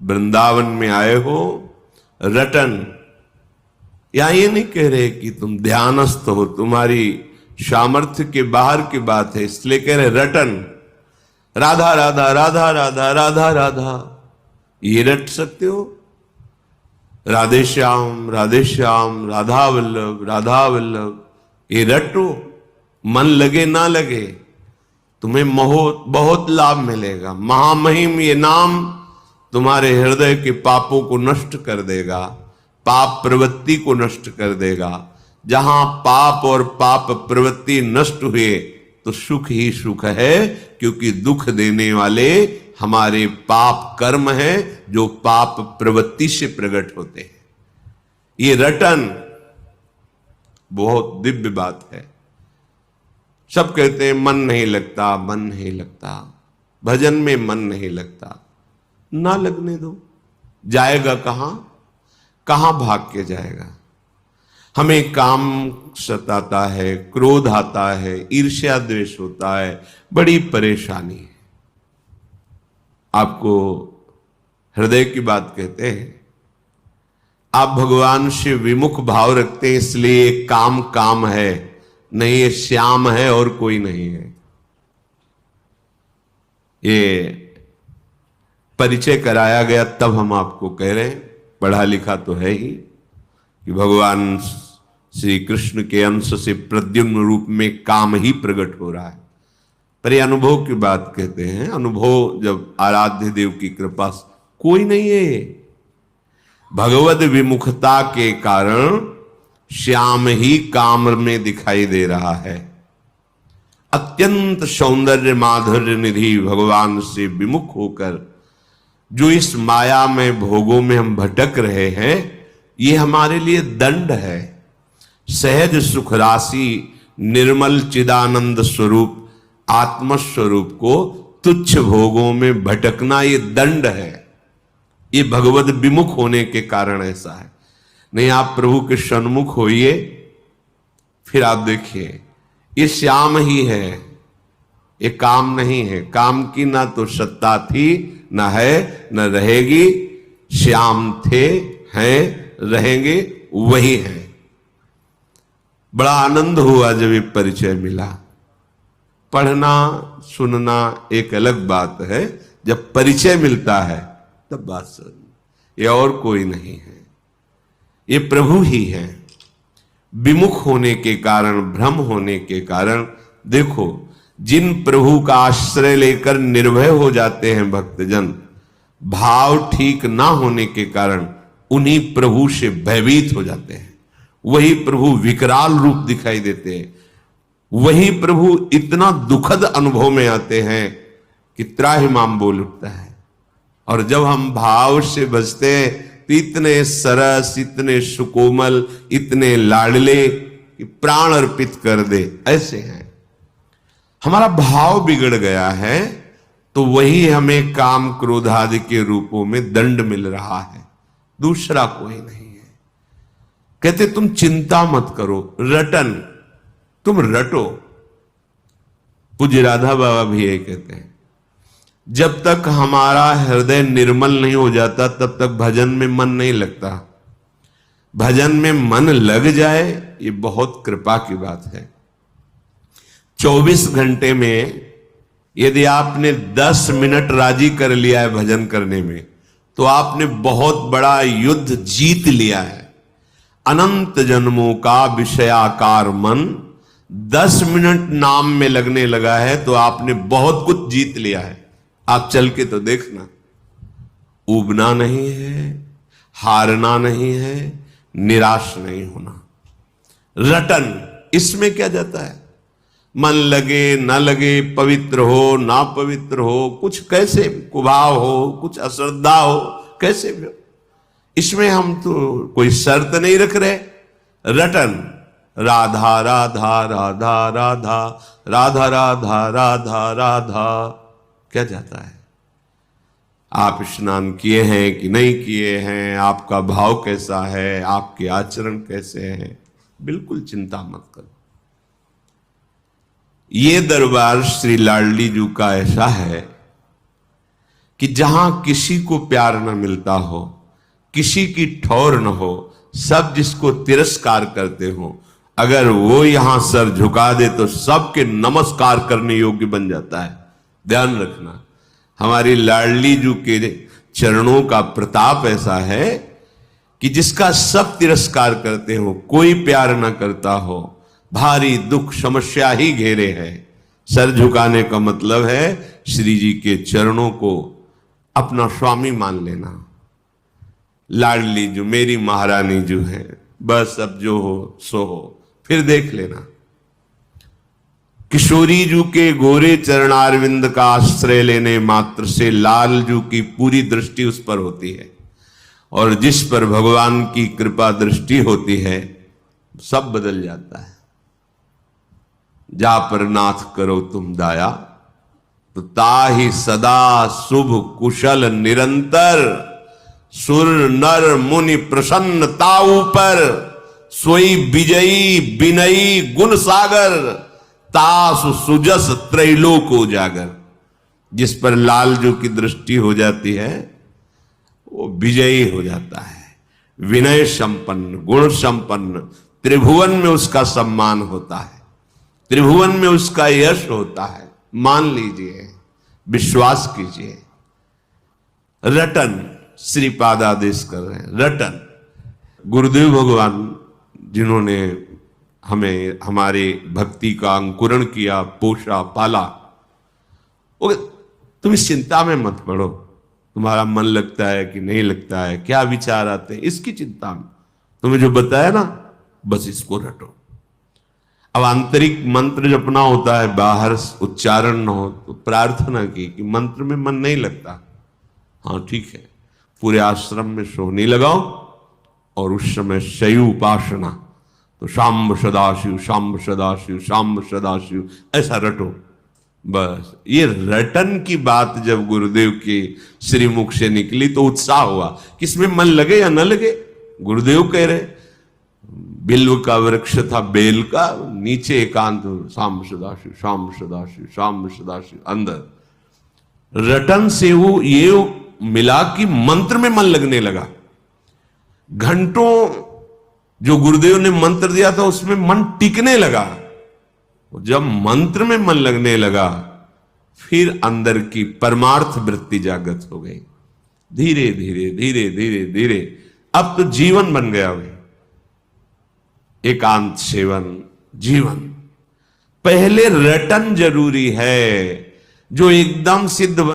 वृंदावन में आए हो रटन। या ये नहीं कह रहे कि तुम ध्यानस्थ हो, तुम्हारी सामर्थ्य के बाहर की बात है, इसलिए कह रहे रटन। राधा राधा राधा राधा राधा राधा, ये रट सकते हो? राधे श्याम राधा वल्लभ राधा वल्लभ, ये रटो। मन लगे ना लगे, तुम्हें बहुत लाभ मिलेगा। महामहिम ये नाम तुम्हारे हृदय के पापों को नष्ट कर देगा, पाप प्रवृत्ति को नष्ट कर देगा। जहां पाप और पाप प्रवृत्ति नष्ट हुए तो सुख ही सुख है, क्योंकि दुख देने वाले हमारे पाप कर्म हैं जो पाप प्रवृत्ति से प्रकट होते हैं। ये रटन बहुत दिव्य बात है। सब कहते हैं मन नहीं लगता, मन नहीं लगता, भजन में मन नहीं लगता। ना लगने दो, जाएगा कहां भाग के जाएगा? हमें काम सताता है, क्रोध आता है, ईर्ष्या द्वेष होता है, बड़ी परेशानी है। आपको हृदय की बात कहते हैं। आप भगवान से विमुख भाव रखते हैं, इसलिए काम है, नहीं ये श्याम है और कोई नहीं है। ये परिचय कराया गया तब हम आपको कह रहे हैं, पढ़ा लिखा तो है ही, कि भगवान श्री कृष्ण के अंश से प्रद्युम्न रूप में काम ही प्रकट हो रहा है। पर ये अनुभव की बात कहते हैं। अनुभव जब आराध्य देव की कृपा से, कोई नहीं है। भगवद विमुखता के कारण श्याम ही काम में दिखाई दे रहा है। अत्यंत सौंदर्य माधुर्य निधि भगवान से विमुख होकर जो इस माया में भोगों में हम भटक रहे हैं, ये हमारे लिए दंड है। सहज सुख राशि निर्मल चिदानंद स्वरूप आत्मस्वरूप को तुच्छ भोगों में भटकना, ये दंड है। ये भगवत विमुख होने के कारण ऐसा है। नहीं, आप प्रभु के सन्मुख होइए, फिर आप देखिए ये श्याम ही है, ये काम नहीं है। काम की ना तो सत्ता थी, ना है, न रहेगी। श्याम थे, हैं, रहेंगे, वही हैं। बड़ा आनंद हुआ जब ये परिचय मिला। पढ़ना सुनना एक अलग बात है, जब परिचय मिलता है तब बात सुन। ये और कोई नहीं है, ये प्रभु ही है। विमुख होने के कारण, भ्रम होने के कारण, देखो जिन प्रभु का आश्रय लेकर निर्भय हो जाते हैं भक्तजन, भाव ठीक ना होने के कारण उन्हीं प्रभु से भयभीत हो जाते हैं। वही प्रभु विकराल रूप दिखाई देते हैं। वही प्रभु इतना दुखद अनुभव में आते हैं कि त्राहिमाम बोल उठता है। और जब हम भाव से बजते हैं तो इतने सरस, इतने सुकोमल, इतने लाडले कि प्राण अर्पित कर दे, ऐसे हैं। हमारा भाव बिगड़ गया है तो वही हमें काम क्रोध आदि के रूपों में दंड मिल रहा है, दूसरा कोई नहीं है। कहते तुम चिंता मत करो, रटन, तुम रटो। पूज्य राधा बाबा भी यही कहते हैं, जब तक हमारा हृदय निर्मल नहीं हो जाता तब तक भजन में मन नहीं लगता। भजन में मन लग जाए ये बहुत कृपा की बात है। 24 घंटे में यदि आपने 10 मिनट राजी कर लिया है भजन करने में, तो आपने बहुत बड़ा युद्ध जीत लिया है। अनंत जन्मों का विषयाकार मन 10 मिनट नाम में लगने लगा है तो आपने बहुत कुछ जीत लिया है। आप चल के तो देखना, ऊबना नहीं है, हारना नहीं है, निराश नहीं होना। रटन, इसमें क्या जाता है? मन लगे ना लगे, पवित्र हो ना पवित्र हो, कुछ कैसे कुभाव हो, कुछ अश्रद्धा हो, कैसे भी हो, इसमें हम तो कोई शर्त नहीं रख रहे। रटन, राधा राधा राधा राधा राधा राधा राधा राधा, क्या जाता है? आप स्नान किए हैं कि नहीं किए हैं, आपका भाव कैसा है, आपके आचरण कैसे हैं, बिल्कुल चिंता मत करो। ये दरबार श्री लाडली जी का ऐसा है कि जहां किसी को प्यार न मिलता हो, किसी की ठौर न हो, सब जिसको तिरस्कार करते हो, अगर वो यहां सर झुका दे तो सबके नमस्कार करने योग्य बन जाता है। ध्यान रखना, हमारी लाडली जू के चरणों का प्रताप ऐसा है कि जिसका सब तिरस्कार करते हो, कोई प्यार ना करता हो, भारी दुख समस्या ही घेरे है। सर झुकाने का मतलब है श्री जी के चरणों को अपना स्वामी मान लेना। लाडली जो मेरी महारानी जो है, बस अब जो हो सो हो, फिर देख लेना। किशोरी जू के गोरे चरणारविंद का आश्रय लेने मात्र से लाल जू की पूरी दृष्टि उस पर होती है, और जिस पर भगवान की कृपा दृष्टि होती है सब बदल जाता है। जा पर नाथ करो तुम दाया, तो ताहि सदा शुभ कुशल निरंतर, सुर नर मुनि प्रसन्न ताऊ पर, सोई विजयी बिनयी गुण सागर, तासु सुजस त्रैलोक उजागर। जिस पर लालजू की दृष्टि हो जाती है वो विजयी हो जाता है, विनय संपन्न, गुण संपन्न, त्रिभुवन में उसका सम्मान होता है, त्रिभुवन में उसका यश होता है। मान लीजिए, विश्वास कीजिए। रटन श्रीपाद आदेश कर रहे हैं, रटन। गुरुदेव भगवान जिन्होंने हमें हमारे भक्ति का अंकुरण किया, पोषा, पाला, वो तुम इस चिंता में मत पड़ो, तुम्हारा मन लगता है कि नहीं लगता है, क्या विचार आते हैं, इसकी चिंता में तुम्हें जो बताया ना, बस इसको रटो। अब आंतरिक मंत्र जपना होता है, बाहर उच्चारण न हो, तो प्रार्थना की कि मंत्र में मन नहीं लगता, हाँ ठीक है, पूरे आश्रम में सोहनी लगाओ और उस समय शयु उपासना, तो शाम्ब सदाशिव शाम्ब सदाशिव शाम्ब सदाशिव ऐसा रटो। बस ये रटन की बात जब गुरुदेव के श्रीमुख से निकली तो उत्साह हुआ, किसमें मन लगे या न लगे। गुरुदेव कह रहे, बिल्व का वृक्ष था बेल का, नीचे एकांत, शाम्ब सदाशिव शाम्ब सदाशिव शाम्ब सदाशिव, अंदर रटन से वो ये मिला कि मंत्र में मन लगने लगा। घंटों जो गुरुदेव ने मंत्र दिया था उसमें मन टिकने लगा। जब मंत्र में मन लगने लगा, फिर अंदर की परमार्थ वृत्ति जागृत हो गई। धीरे धीरे धीरे धीरे धीरे अब तो जीवन बन गया भाई, एकांत सेवन जीवन। पहले रटन जरूरी है, जो एकदम सिद्ध